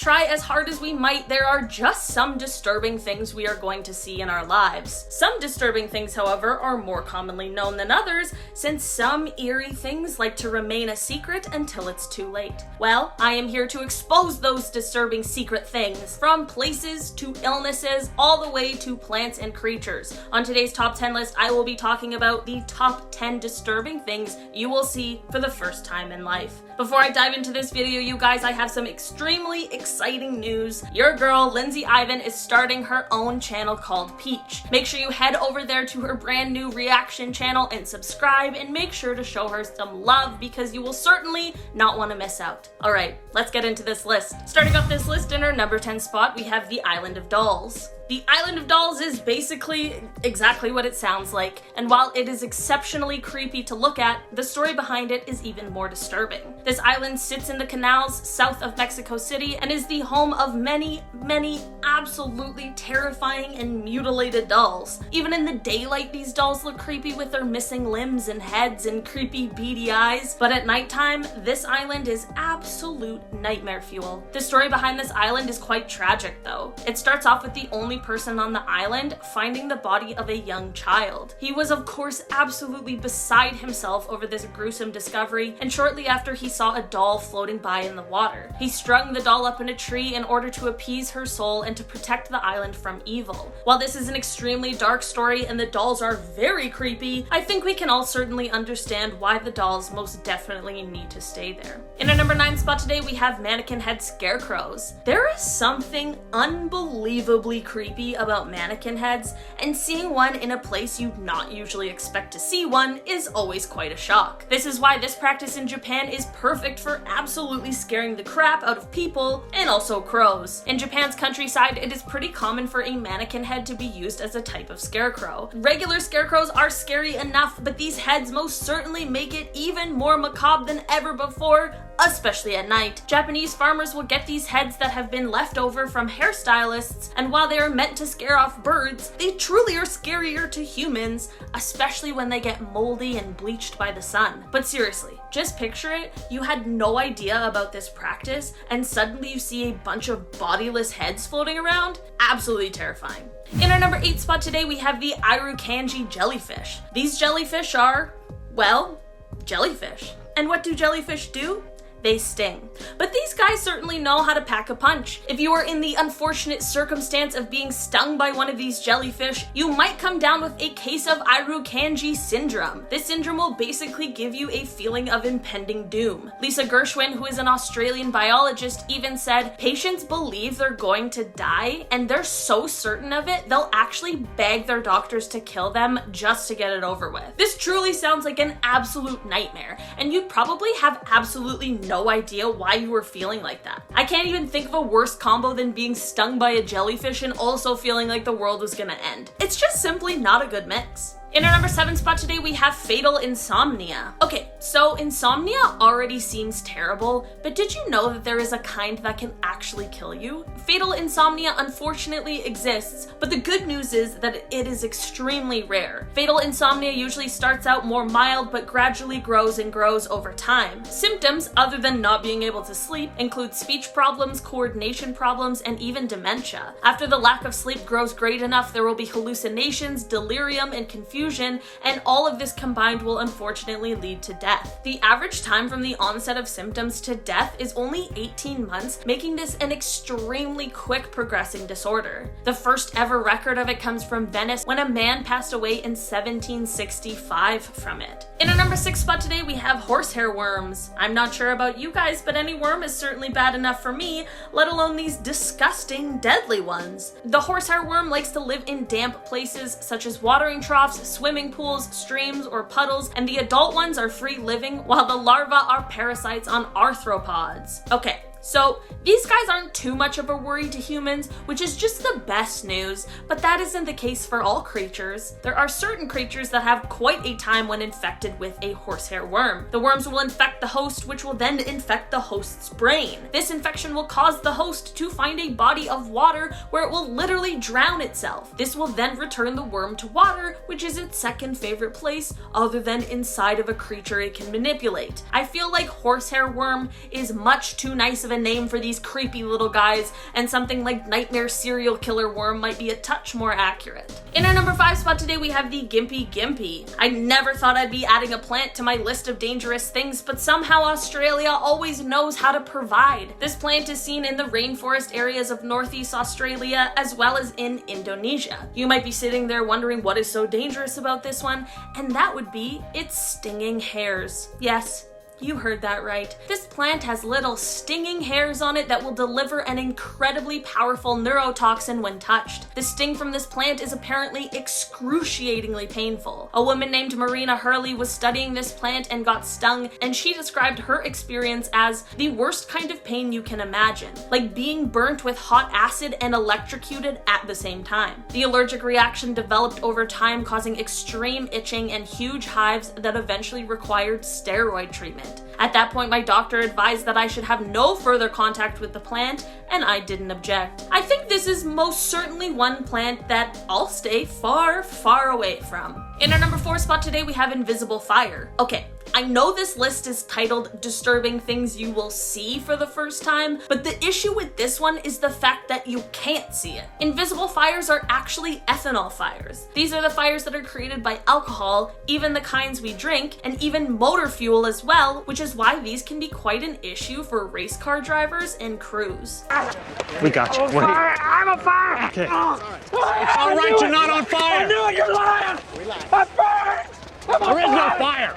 Try as hard as we might, there are just some disturbing things we are going to see in our lives. Some disturbing things, however, are more commonly known than others, since some eerie things like to remain a secret until it's too late. Well, I am here to expose those disturbing secret things, from places to illnesses, all the way to plants and creatures. On today's top 10 list, I will be talking about the top 10 disturbing things you will see for the first time in life. Before I dive into this video, you guys, I have some extremely exciting news. Your girl, Lindsay Ivan, is starting her own channel called Peach. Make sure you head over there to her brand new reaction channel and subscribe, and make sure to show her some love because you will certainly not want to miss out. Alright, let's get into this list. Starting off this list in our number 10 spot, we have the Island of Dolls. The Island of Dolls is basically exactly what it sounds like, and while it is exceptionally creepy to look at, the story behind it is even more disturbing. This island sits in the canals south of Mexico City and is the home of many absolutely terrifying and mutilated dolls. Even in the daylight, these dolls look creepy with their missing limbs and heads and creepy beady eyes, but at nighttime, this island is absolute nightmare fuel. The story behind this island is quite tragic though. It starts off with the only person on the island finding the body of a young child. He was of course absolutely beside himself over this gruesome discovery, and shortly after he saw a doll floating by in the water. He strung the doll up in a tree in order to appease her soul and to protect the island from evil. While this is an extremely dark story and the dolls are very creepy, I think we can all certainly understand why the dolls most definitely need to stay there. In our number 9 spot today, we have mannequin head scarecrows. There is something unbelievably creepy about mannequin heads, and seeing one in a place you'd not usually expect to see one is always quite a shock. This is why this practice in Japan is perfect for absolutely scaring the crap out of people and also crows. In Japan's countryside, it is pretty common for a mannequin head to be used as a type of scarecrow. Regular scarecrows are scary enough, but these heads most certainly make it even more macabre than ever before, especially at night. Japanese farmers will get these heads that have been left over from hairstylists, and while they are meant to scare off birds, they truly are scarier to humans, especially when they get moldy and bleached by the sun. But seriously, just picture it, you had no idea about this practice, and suddenly you see a bunch of bodiless heads floating around? Absolutely terrifying. In our number 8 spot today, we have the Irukandji jellyfish. These jellyfish are, well, jellyfish. And what do jellyfish do? They sting. But these guys certainly know how to pack a punch. If you are in the unfortunate circumstance of being stung by one of these jellyfish, you might come down with a case of Irukandji syndrome. This syndrome will basically give you a feeling of impending doom. Lisa Gershwin, who is an Australian biologist, even said, patients believe they're going to die, and they're so certain of it, they'll actually beg their doctors to kill them just to get it over with. This truly sounds like an absolute nightmare, and you'd probably have absolutely no idea why you were feeling like that. I can't even think of a worse combo than being stung by a jellyfish and also feeling like the world was gonna end. It's just simply not a good mix. In our number 7 spot today, we have fatal insomnia. Okay, so insomnia already seems terrible, but did you know that there is a kind that can actually kill you? Fatal insomnia unfortunately exists, but the good news is that it is extremely rare. Fatal insomnia usually starts out more mild, but gradually grows and grows over time. Symptoms, other than not being able to sleep, include speech problems, coordination problems, and even dementia. After the lack of sleep grows great enough, there will be hallucinations, delirium, and confusion, and all of this combined will unfortunately lead to death. The average time from the onset of symptoms to death is only 18 months, making this an extremely quick progressing disorder. The first ever record of it comes from Venice when a man passed away in 1765 from it. In our number 6 spot today, we have horsehair worms. I'm not sure about you guys, but any worm is certainly bad enough for me, let alone these disgusting, deadly ones. The horsehair worm likes to live in damp places such as watering troughs, swimming pools, streams, or puddles, and the adult ones are free living while the larvae are parasites on arthropods. Okay, So these guys aren't too much of a worry to humans, which is just the best news, but that isn't the case for all creatures. There are certain creatures that have quite a time when infected with a horsehair worm. The worms will infect the host, which will then infect the host's brain. This infection will cause the host to find a body of water where it will literally drown itself. This will then return the worm to water, which is its second favorite place other than inside of a creature it can manipulate. I feel like horsehair worm is much too nice of a name for these creepy little guys, and something like nightmare serial killer worm might be a touch more accurate. In our number 5 spot today, we have the Gympie-Gympie. I never thought I'd be adding a plant to my list of dangerous things, but somehow Australia always knows how to provide. This plant is seen in the rainforest areas of Northeast Australia as well as in Indonesia. You might be sitting there wondering what is so dangerous about this one, and that would be its stinging hairs. Yes, you heard that right. This plant has little stinging hairs on it that will deliver an incredibly powerful neurotoxin when touched. The sting from this plant is apparently excruciatingly painful. A woman named Marina Hurley was studying this plant and got stung, and she described her experience as the worst kind of pain you can imagine, like being burnt with hot acid and electrocuted at the same time. The allergic reaction developed over time, causing extreme itching and huge hives that eventually required steroid treatment. At that point, my doctor advised that I should have no further contact with the plant, and I didn't object. I think this is most certainly one plant that I'll stay far, far away from. In our number 4 spot today, we have invisible fire. Okay, I know this list is titled Disturbing Things You Will See for the first time, but the issue with this one is the fact that you can't see it. Invisible fires are actually ethanol fires. These are the fires that are created by alcohol, even the kinds we drink, and even motor fuel as well, which is why these can be quite an issue for race car drivers and crews. We got you. Wait. I'm on fire! Okay. It's all right, you're not on fire! I knew it, you're lying! I'm burned! There is no fire!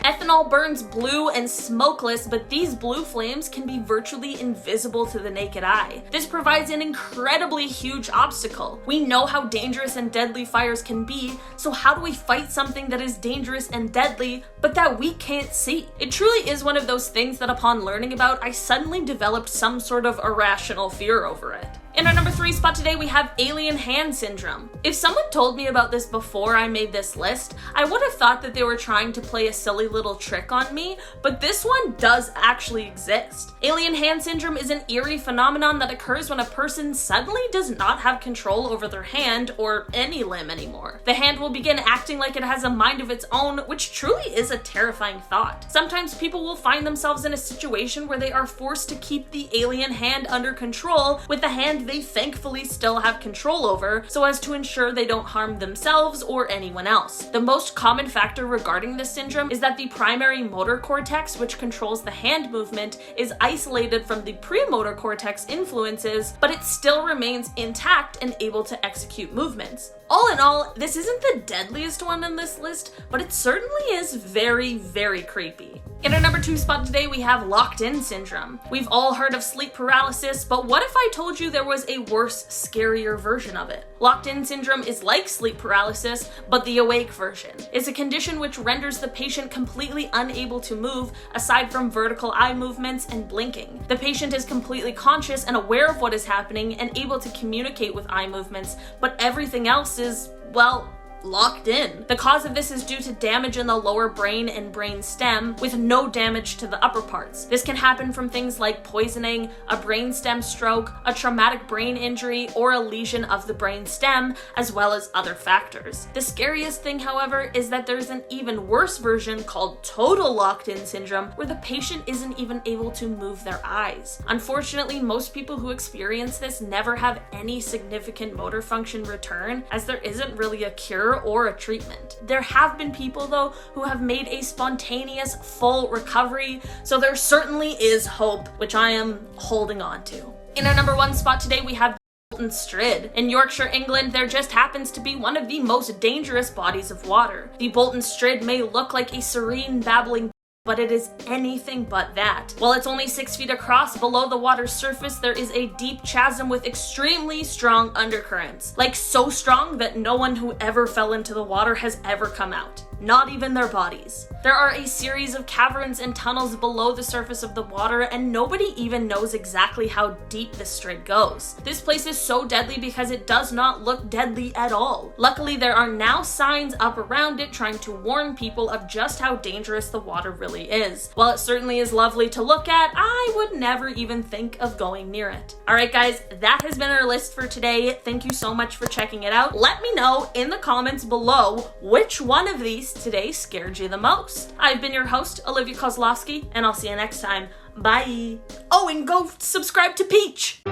Ethanol burns blue and smokeless, but these blue flames can be virtually invisible to the naked eye. This provides an incredibly huge obstacle. We know how dangerous and deadly fires can be, so how do we fight something that is dangerous and deadly, but that we can't see? It truly is one of those things that upon learning about, I suddenly developed some sort of irrational fear over it. In our number 3 spot today, we have alien hand syndrome. If someone told me about this before I made this list, I would have thought that they were trying to play a silly little trick on me, but this one does actually exist. Alien hand syndrome is an eerie phenomenon that occurs when a person suddenly does not have control over their hand or any limb anymore. The hand will begin acting like it has a mind of its own, which truly is a terrifying thought. Sometimes people will find themselves in a situation where they are forced to keep the alien hand under control with the hand they thankfully still have control over, so as to ensure they don't harm themselves or anyone else. The most common factor regarding this syndrome is that the primary motor cortex, which controls the hand movement, is isolated from the premotor cortex influences, but it still remains intact and able to execute movements. All in all, this isn't the deadliest one on this list, but it certainly is very, very creepy. In our number 2 spot today, we have locked-in syndrome. We've all heard of sleep paralysis, but what if I told you there was a worse, scarier version of it? Locked-in syndrome is like sleep paralysis, but the awake version. It's a condition which renders the patient completely unable to move, aside from vertical eye movements and blinking. The patient is completely conscious and aware of what is happening and able to communicate with eye movements, but everything else is, well, locked in. The cause of this is due to damage in the lower brain and brain stem, with no damage to the upper parts. This can happen from things like poisoning, a brainstem stroke, a traumatic brain injury, or a lesion of the brain stem, as well as other factors. The scariest thing, however, is that there's an even worse version called total locked-in syndrome, where the patient isn't even able to move their eyes. Unfortunately, most people who experience this never have any significant motor function return, as there isn't really a cure or a treatment. There have been people though who have made a spontaneous full recovery, so there certainly is hope, which I am holding on to. In our number 1 spot today, we have Bolton Strid. In Yorkshire, England, there just happens to be one of the most dangerous bodies of water. The Bolton Strid may look like a serene babbling, but it is anything but that. While it's only 6 feet across, below the water's surface there is a deep chasm with extremely strong undercurrents. Like so strong that no one who ever fell into the water has ever come out. Not even their bodies. There are a series of caverns and tunnels below the surface of the water, and nobody even knows exactly how deep the Strid goes. This place is so deadly because it does not look deadly at all. Luckily, there are now signs up around it trying to warn people of just how dangerous the water really is. While it certainly is lovely to look at, I would never even think of going near it. Alright guys, that has been our list for today. Thank you so much for checking it out. Let me know in the comments below which one of these today scared you the most. I've been your host, Olivia Kozlowski, and I'll see you next time Bye. Oh, and go subscribe to Peach.